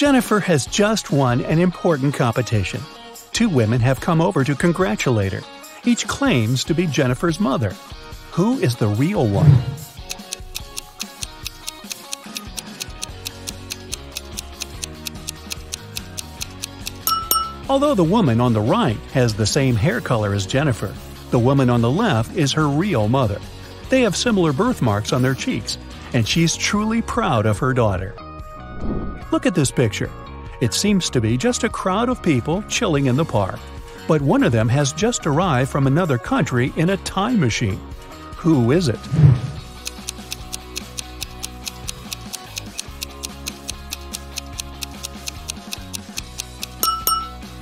Jennifer has just won an important competition. 2 women have come over to congratulate her. Each claims to be Jennifer's mother. Who is the real one? Although the woman on the right has the same hair color as Jennifer, the woman on the left is her real mother. They have similar birthmarks on their cheeks, and she's truly proud of her daughter. Look at this picture. It seems to be just a crowd of people chilling in the park. But one of them has just arrived from another country in a time machine. Who is it?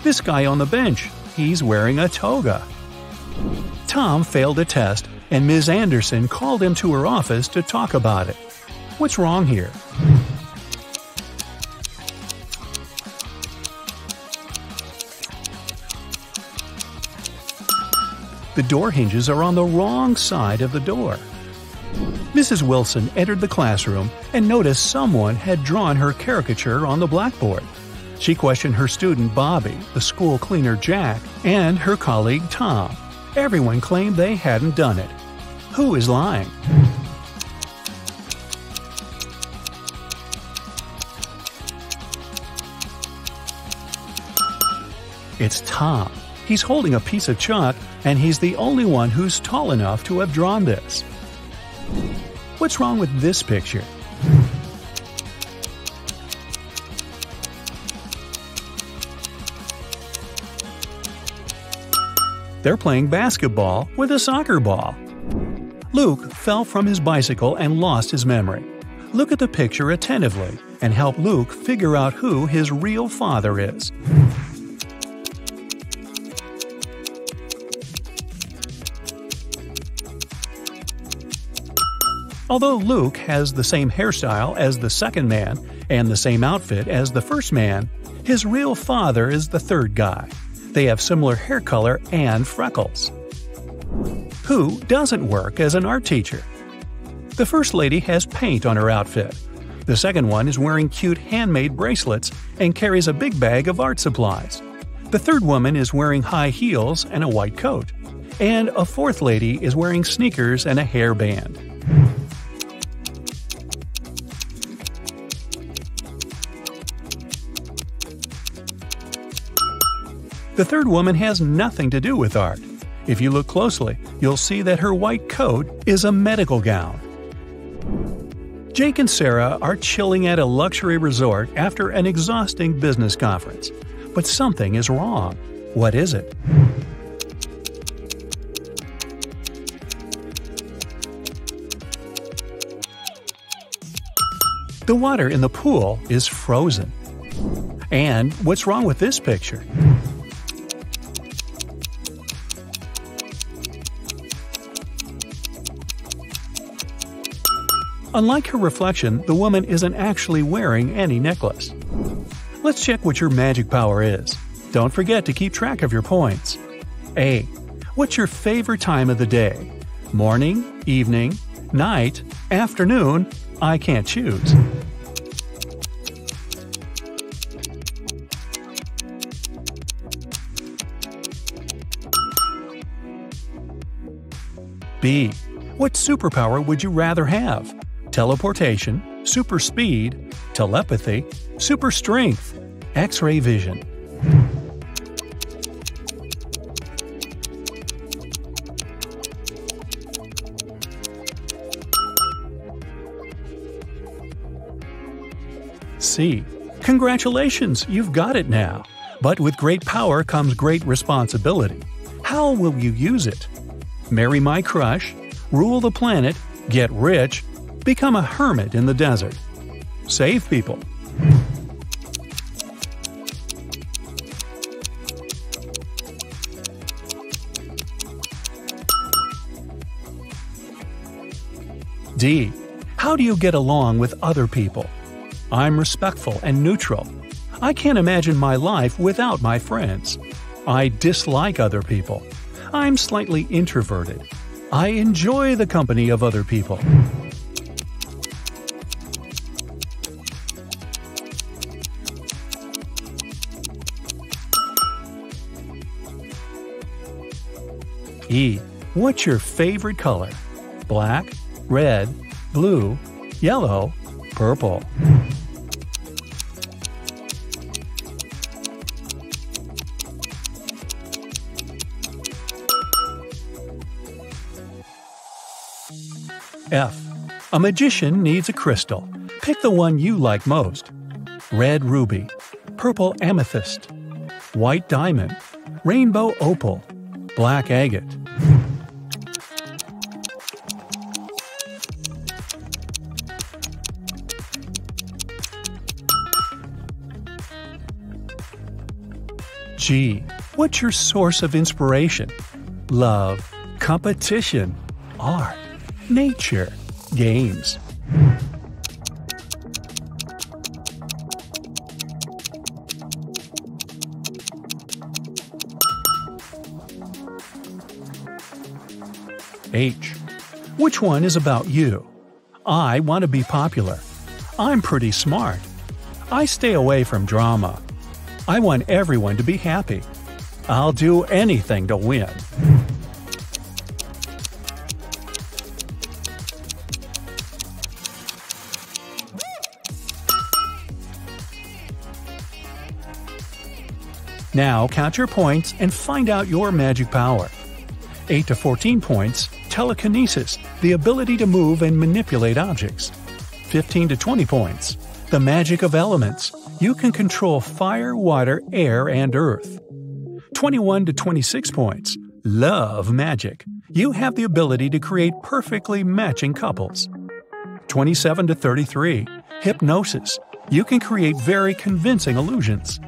This guy on the bench. He's wearing a toga. Tom failed a test, and Ms. Anderson called him to her office to talk about it. What's wrong here? The door hinges are on the wrong side of the door. Mrs. Wilson entered the classroom and noticed someone had drawn her caricature on the blackboard. She questioned her student Bobby, the school cleaner Jack, and her colleague Tom. Everyone claimed they hadn't done it. Who is lying? It's Tom. He's holding a piece of chalk, and he's the only one who's tall enough to have drawn this. What's wrong with this picture? They're playing basketball with a soccer ball. Luke fell from his bicycle and lost his memory. Look at the picture attentively and help Luke figure out who his real father is. Although Luke has the same hairstyle as the second man and the same outfit as the first man, his real father is the third guy. They have similar hair color and freckles. Who doesn't work as an art teacher? The first lady has paint on her outfit. The second one is wearing cute handmade bracelets and carries a big bag of art supplies. The third woman is wearing high heels and a white coat. And a fourth lady is wearing sneakers and a hairband. The third woman has nothing to do with art. If you look closely, you'll see that her white coat is a medical gown. Jake and Sarah are chilling at a luxury resort after an exhausting business conference. But something is wrong. What is it? The water in the pool is frozen. And what's wrong with this picture? Unlike her reflection, the woman isn't actually wearing any necklace. Let's check what your magic power is. Don't forget to keep track of your points. A. What's your favorite time of the day? Morning, evening, night, afternoon? I can't choose. B. What superpower would you rather have? Teleportation, super speed, telepathy, super strength, X-ray vision. C. Congratulations, you've got it now. But with great power comes great responsibility. How will you use it? Marry my crush, rule the planet, get rich, become a hermit in the desert. Save people. D. How do you get along with other people? I'm respectful and neutral. I can't imagine my life without my friends. I dislike other people. I'm slightly introverted. I enjoy the company of other people. E. What's your favorite color? Black, red, blue, yellow, purple. F. A magician needs a crystal. Pick the one you like most. Red ruby, purple amethyst, white diamond, rainbow opal, black agate. G. What's your source of inspiration? Love, competition, art, nature, games. H. Which one is about you? I want to be popular. I'm pretty smart. I stay away from drama. I want everyone to be happy. I'll do anything to win. Now count your points and find out your magic power. 8 to 14 points, telekinesis, the ability to move and manipulate objects. 15 to 20 points, the magic of elements. You can control fire, water, air, and earth. 21 to 26 points, love magic. You have the ability to create perfectly matching couples. 27 to 33, hypnosis. You can create very convincing illusions.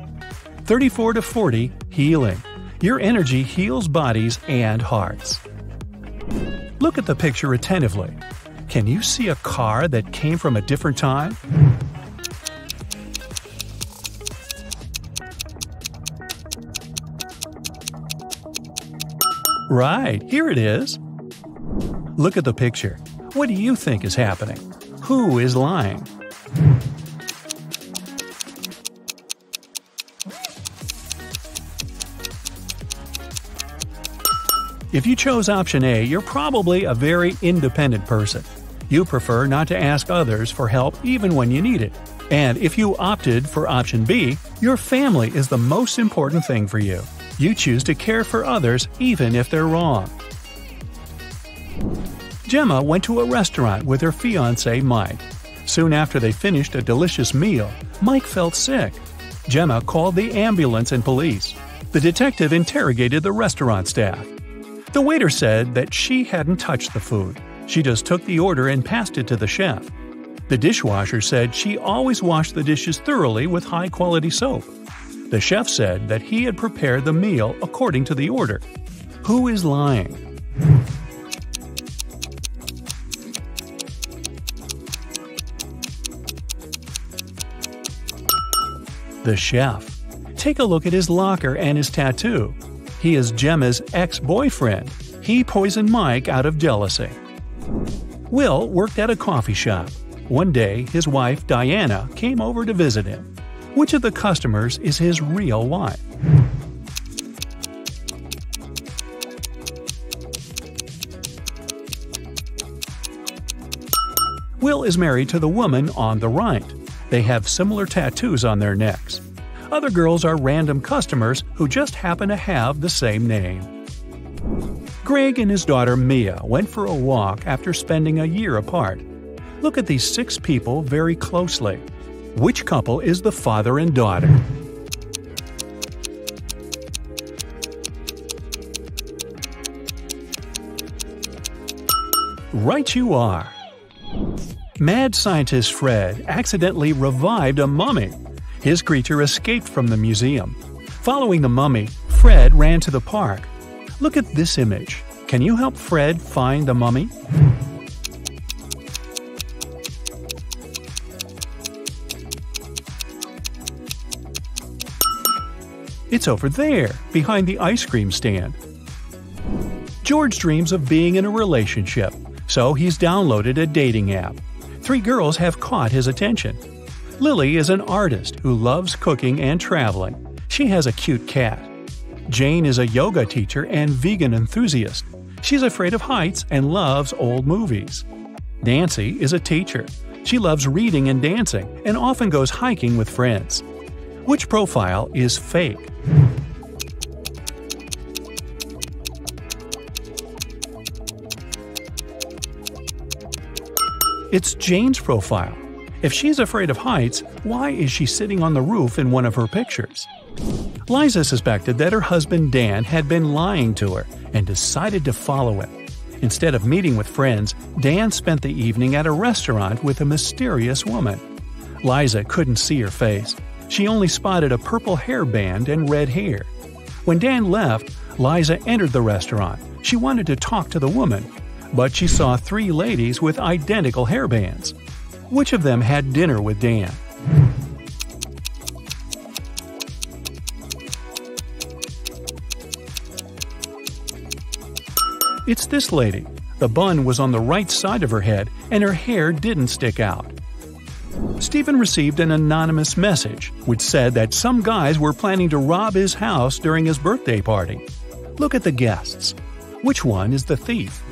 34 to 40, healing. Your energy heals bodies and hearts. Look at the picture attentively. Can you see a car that came from a different time? Right, here it is. Look at the picture. What do you think is happening? Who is lying? If you chose option A, you're probably a very independent person. You prefer not to ask others for help even when you need it. And if you opted for option B, your family is the most important thing for you. You choose to care for others even if they're wrong. Gemma went to a restaurant with her fiancé Mike. Soon after they finished a delicious meal, Mike felt sick. Gemma called the ambulance and police. The detective interrogated the restaurant staff. The waiter said that she hadn't touched the food. She just took the order and passed it to the chef. The dishwasher said she always washed the dishes thoroughly with high-quality soap. The chef said that he had prepared the meal according to the order. Who is lying? The chef. Take a look at his locker and his tattoo. He is Gemma's ex-boyfriend. He poisoned Mike out of jealousy. Will worked at a coffee shop. One day, his wife, Diana, came over to visit him. Which of the customers is his real wife? Will is married to the woman on the right. They have similar tattoos on their necks. Other girls are random customers who just happen to have the same name. Greg and his daughter Mia went for a walk after spending a year apart. Look at these 6 people very closely. Which couple is the father and daughter? Right you are! Mad scientist Fred accidentally revived a mummy. His creature escaped from the museum. Following the mummy, Fred ran to the park. Look at this image. Can you help Fred find the mummy? It's over there, behind the ice cream stand. George dreams of being in a relationship, so he's downloaded a dating app. 3 girls have caught his attention. Lily is an artist who loves cooking and traveling. She has a cute cat. Jane is a yoga teacher and vegan enthusiast. She's afraid of heights and loves old movies. Nancy is a teacher. She loves reading and dancing and often goes hiking with friends. Which profile is fake? It's Jane's profile. If she's afraid of heights, why is she sitting on the roof in one of her pictures? Liza suspected that her husband Dan had been lying to her and decided to follow him. Instead of meeting with friends, Dan spent the evening at a restaurant with a mysterious woman. Liza couldn't see her face. She only spotted a purple hairband and red hair. When Dan left, Liza entered the restaurant. She wanted to talk to the woman, but she saw 3 ladies with identical hairbands. Which of them had dinner with Dan? It's this lady. The bun was on the right side of her head and her hair didn't stick out. Stephen received an anonymous message which said that some guys were planning to rob his house during his birthday party. Look at the guests. Which one is the thief?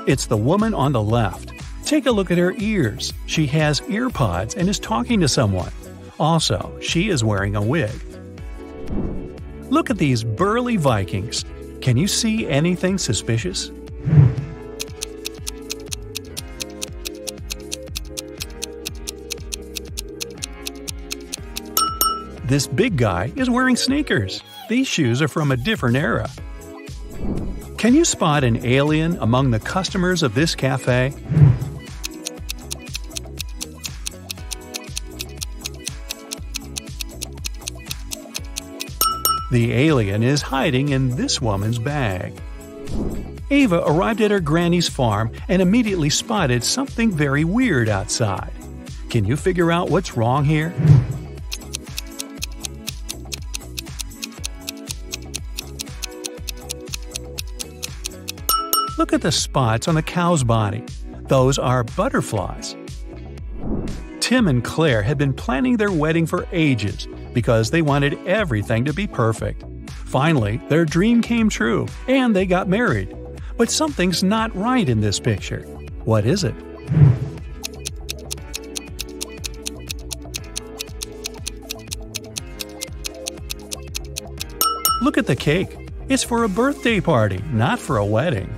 It's the woman on the left. Take a look at her ears. She has ear pods and is talking to someone. Also, she is wearing a wig. Look at these burly Vikings. Can you see anything suspicious? This big guy is wearing sneakers. These shoes are from a different era. Can you spot an alien among the customers of this cafe? The alien is hiding in this woman's bag. Ava arrived at her granny's farm and immediately spotted something very weird outside. Can you figure out what's wrong here? Look at the spots on the cow's body. Those are butterflies. Tim and Claire had been planning their wedding for ages because they wanted everything to be perfect. Finally, their dream came true and they got married. But something's not right in this picture. What is it? Look at the cake. It's for a birthday party, not for a wedding.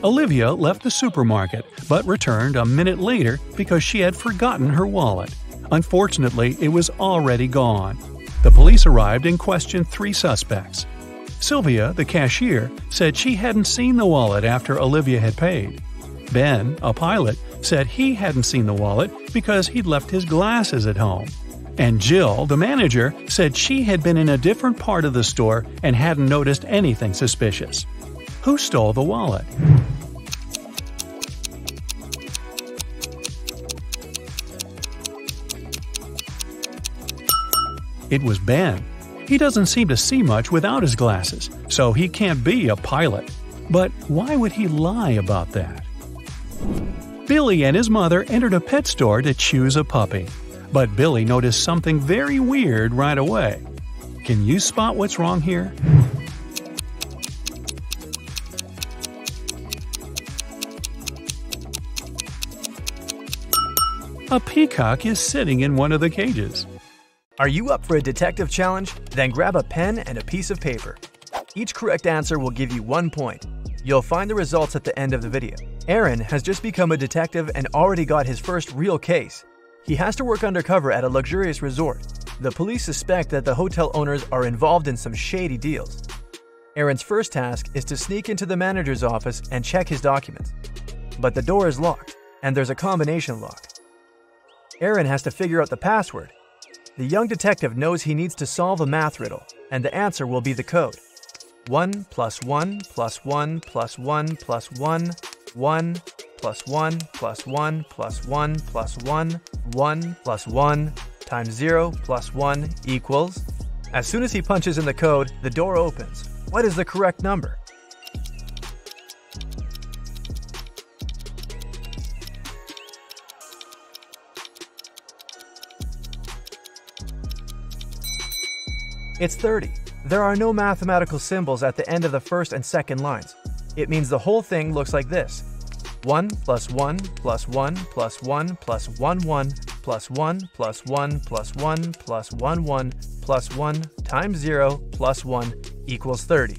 Olivia left the supermarket, but returned a minute later because she had forgotten her wallet. Unfortunately, it was already gone. The police arrived and questioned 3 suspects. Sylvia, the cashier, said she hadn't seen the wallet after Olivia had paid. Ben, a pilot, said he hadn't seen the wallet because he'd left his glasses at home. And Jill, the manager, said she had been in a different part of the store and hadn't noticed anything suspicious. Who stole the wallet? It was Ben. He doesn't seem to see much without his glasses, so he can't be a pilot. But why would he lie about that? Billy and his mother entered a pet store to choose a puppy. But Billy noticed something very weird right away. Can you spot what's wrong here? A peacock is sitting in one of the cages. Are you up for a detective challenge? Then grab a pen and a piece of paper. Each correct answer will give you 1 point. You'll find the results at the end of the video. Aaron has just become a detective and already got his first real case. He has to work undercover at a luxurious resort. The police suspect that the hotel owners are involved in some shady deals. Aaron's first task is to sneak into the manager's office and check his documents. But the door is locked, and there's a combination lock. Aaron has to figure out the password. The young detective knows he needs to solve a math riddle, and the answer will be the code. 1 + 1 + 1 + 1 + 1, 1 + 1 + 1 + 1 + 1, 1 + 1 times 0 + 1 equals… As soon as he punches in the code, the door opens. What is the correct number? It's 30. There are no mathematical symbols at the end of the first and second lines. It means the whole thing looks like this. 1 plus 1 plus 1 plus 1 plus 1 1 plus 1 plus 1 plus 1 plus 1 1 plus 1 times 0 plus 1 equals 30.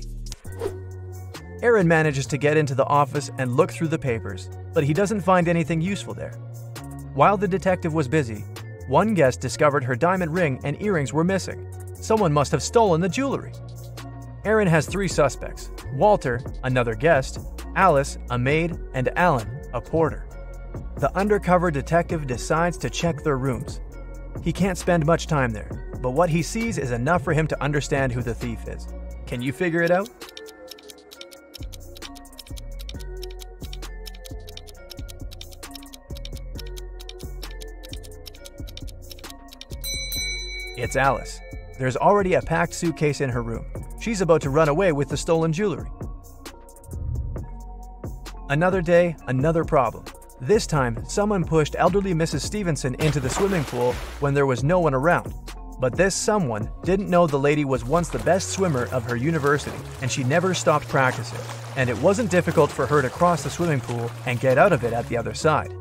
Aaron manages to get into the office and look through the papers, but he doesn't find anything useful there. While the detective was busy, one guest discovered her diamond ring and earrings were missing. Someone must have stolen the jewelry. Aaron has 3 suspects: Walter, another guest, Alice, a maid, and Alan, a porter. The undercover detective decides to check their rooms. He can't spend much time there, but what he sees is enough for him to understand who the thief is. Can you figure it out? It's Alice. There's already a packed suitcase in her room. She's about to run away with the stolen jewelry. Another day, another problem. This time, someone pushed elderly Mrs. Stevenson into the swimming pool when there was no one around. But this someone didn't know the lady was once the best swimmer of her university, and she never stopped practicing. And it wasn't difficult for her to cross the swimming pool and get out of it at the other side.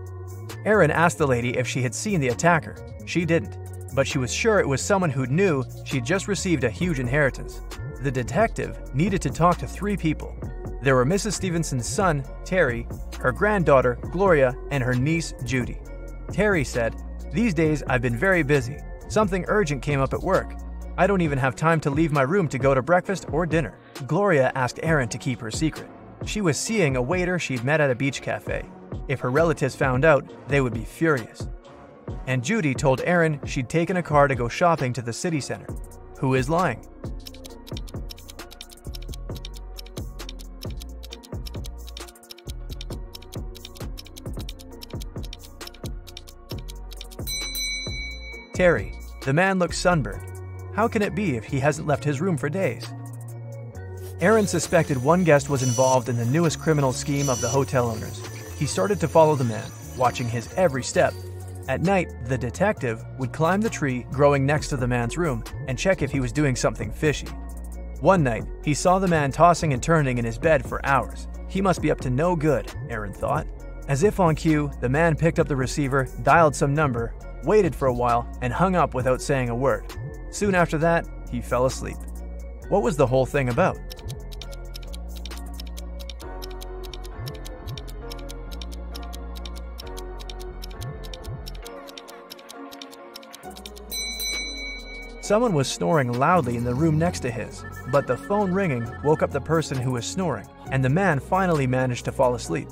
Aaron asked the lady if she had seen the attacker. She didn't, but she was sure it was someone who knew she'd just received a huge inheritance. The detective needed to talk to 3 people. There were Mrs. Stevenson's son, Terry, her granddaughter, Gloria, and her niece, Judy. Terry said, "These days I've been very busy. Something urgent came up at work. I don't even have time to leave my room to go to breakfast or dinner." Gloria asked Aaron to keep her secret. She was seeing a waiter she'd met at a beach cafe. If her relatives found out, they would be furious. And Judy told Aaron she'd taken a car to go shopping to the city center. Who is lying? Terry. The man looks sunburned. How can it be if he hasn't left his room for days? Aaron suspected one guest was involved in the newest criminal scheme of the hotel owners. He started to follow the man, watching his every step. At night, the detective would climb the tree growing next to the man's room and check if he was doing something fishy. One night, he saw the man tossing and turning in his bed for hours. He must be up to no good, Aaron thought. As if on cue, the man picked up the receiver, dialed some number, waited for a while, and hung up without saying a word. Soon after that, he fell asleep. What was the whole thing about? Someone was snoring loudly in the room next to his, but the phone ringing woke up the person who was snoring, and the man finally managed to fall asleep.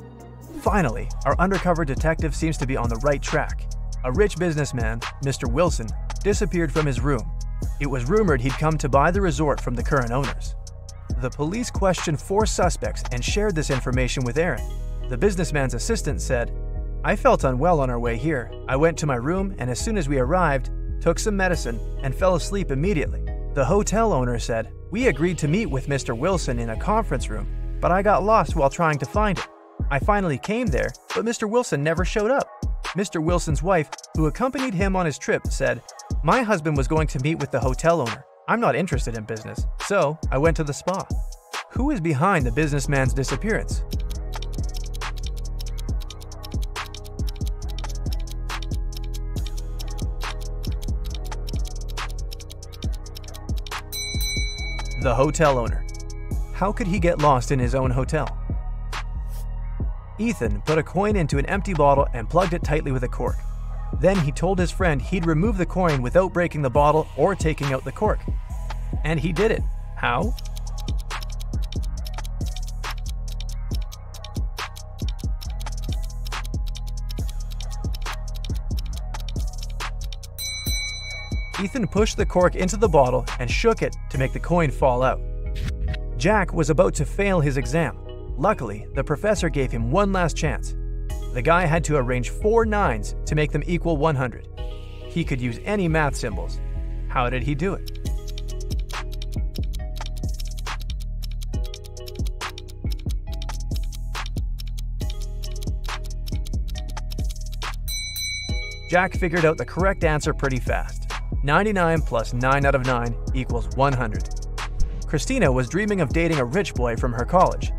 Finally, our undercover detective seems to be on the right track. A rich businessman, Mr. Wilson, disappeared from his room. It was rumored he'd come to buy the resort from the current owners. The police questioned 4 suspects and shared this information with Aaron. The businessman's assistant said, "I felt unwell on our way here. I went to my room, and as soon as we arrived, took some medicine, and fell asleep immediately." The hotel owner said, "We agreed to meet with Mr. Wilson in a conference room, but I got lost while trying to find him. I finally came there, but Mr. Wilson never showed up." Mr. Wilson's wife, who accompanied him on his trip, said, "My husband was going to meet with the hotel owner. I'm not interested in business, so I went to the spa." Who is behind the businessman's disappearance? The hotel owner. How could he get lost in his own hotel? Ethan put a coin into an empty bottle and plugged it tightly with a cork. Then he told his friend he'd remove the coin without breaking the bottle or taking out the cork. And he did it. How? Ethan pushed the cork into the bottle and shook it to make the coin fall out. Jack was about to fail his exam. Luckily, the professor gave him one last chance. The guy had to arrange 4 9s to make them equal 100. He could use any math symbols. How did he do it? Jack figured out the correct answer pretty fast. 99 plus 9 out of 9 equals 100. Christina was dreaming of dating a rich boy from her college.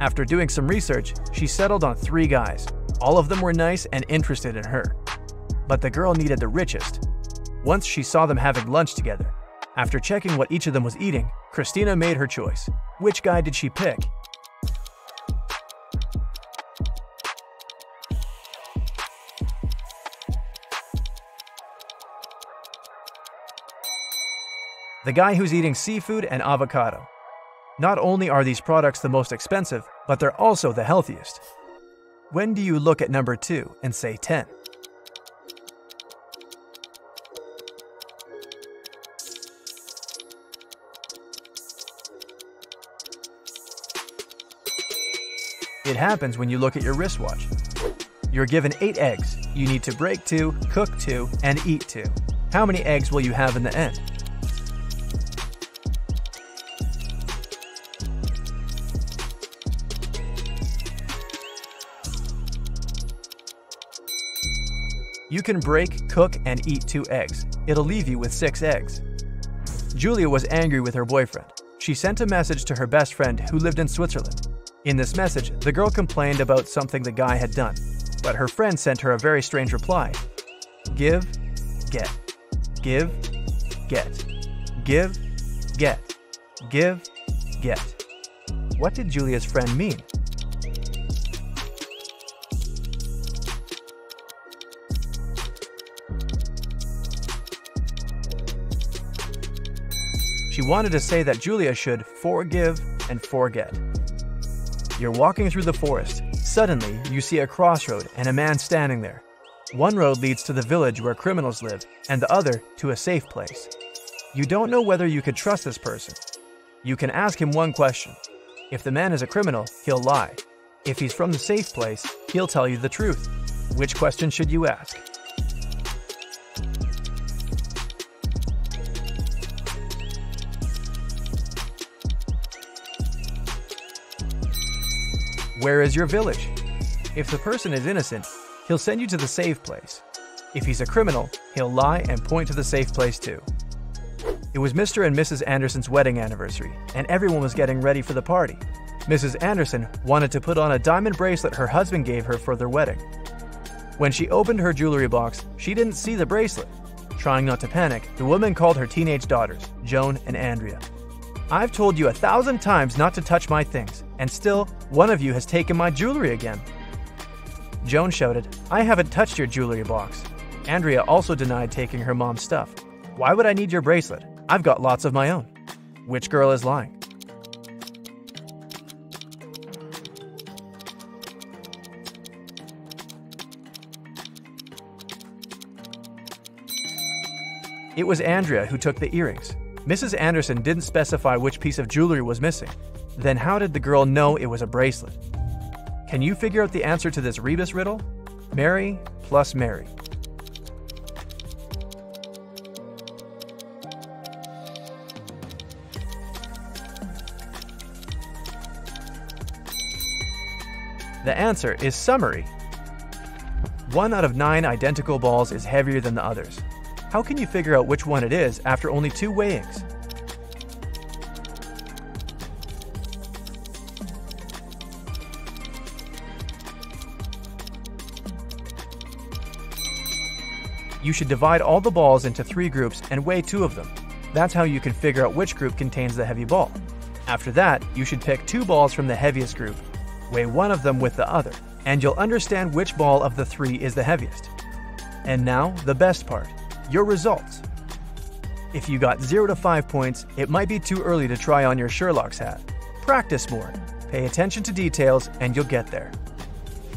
After doing some research, she settled on 3 guys. All of them were nice and interested in her. But the girl needed the richest. Once she saw them having lunch together. After checking what each of them was eating, Christina made her choice. Which guy did she pick? The guy who's eating seafood and avocado. Not only are these products the most expensive, but they're also the healthiest. When do you look at number 2 and say 10? It happens when you look at your wristwatch. You're given 8 eggs. You need to break 2, cook 2, and eat 2. How many eggs will you have in the end? You can break, cook, and eat 2 eggs. It'll leave you with 6 eggs. Julia was angry with her boyfriend. She sent a message to her best friend who lived in Switzerland. In this message, the girl complained about something the guy had done, but her friend sent her a very strange reply. Give, get. Give, get. Give, get. Give, get. What did Julia's friend mean? She wanted to say that Julia should forgive and forget. You're walking through the forest. Suddenly, you see a crossroad and a man standing there. One road leads to the village where criminals live, and the other to a safe place. You don't know whether you could trust this person. You can ask him one question. If the man is a criminal, he'll lie. If he's from the safe place, he'll tell you the truth. Which question should you ask? Where is your village? If the person is innocent, he'll send you to the safe place. If he's a criminal, he'll lie and point to the safe place too. It was Mr. and Mrs. Anderson's wedding anniversary, and everyone was getting ready for the party. Mrs. Anderson wanted to put on a diamond bracelet her husband gave her for their wedding. When she opened her jewelry box, she didn't see the bracelet. Trying not to panic, the woman called her teenage daughters, Joan and Andrea. I've told you 1,000 times not to touch my things, and still, one of you has taken my jewelry again. Joan shouted, I haven't touched your jewelry box. Andrea also denied taking her mom's stuff. Why would I need your bracelet? I've got lots of my own. Which girl is lying? It was Andrea who took the earrings. Mrs. Anderson didn't specify which piece of jewelry was missing. Then how did the girl know it was a bracelet? Can you figure out the answer to this rebus riddle? Mary plus Mary. The answer is summary. 1 out of 9 identical balls is heavier than the others. How can you figure out which one it is after only 2 weighings? You should divide all the balls into 3 groups and weigh 2 of them. That's how you can figure out which group contains the heavy ball. After that, you should pick 2 balls from the heaviest group, weigh one of them with the other, and you'll understand which ball of the 3 is the heaviest. And now, the best part. Your results. If you got 0 to 5 points, it might be too early to try on your Sherlock's hat. Practice more, pay attention to details, and you'll get there.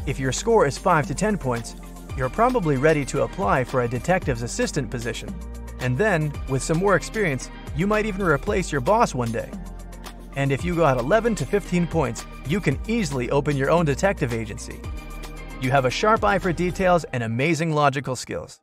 If your score is 5 to 10 points, you're probably ready to apply for a detective's assistant position. And then, with some more experience, you might even replace your boss one day. And if you got 11 to 15 points, you can easily open your own detective agency. You have a sharp eye for details and amazing logical skills.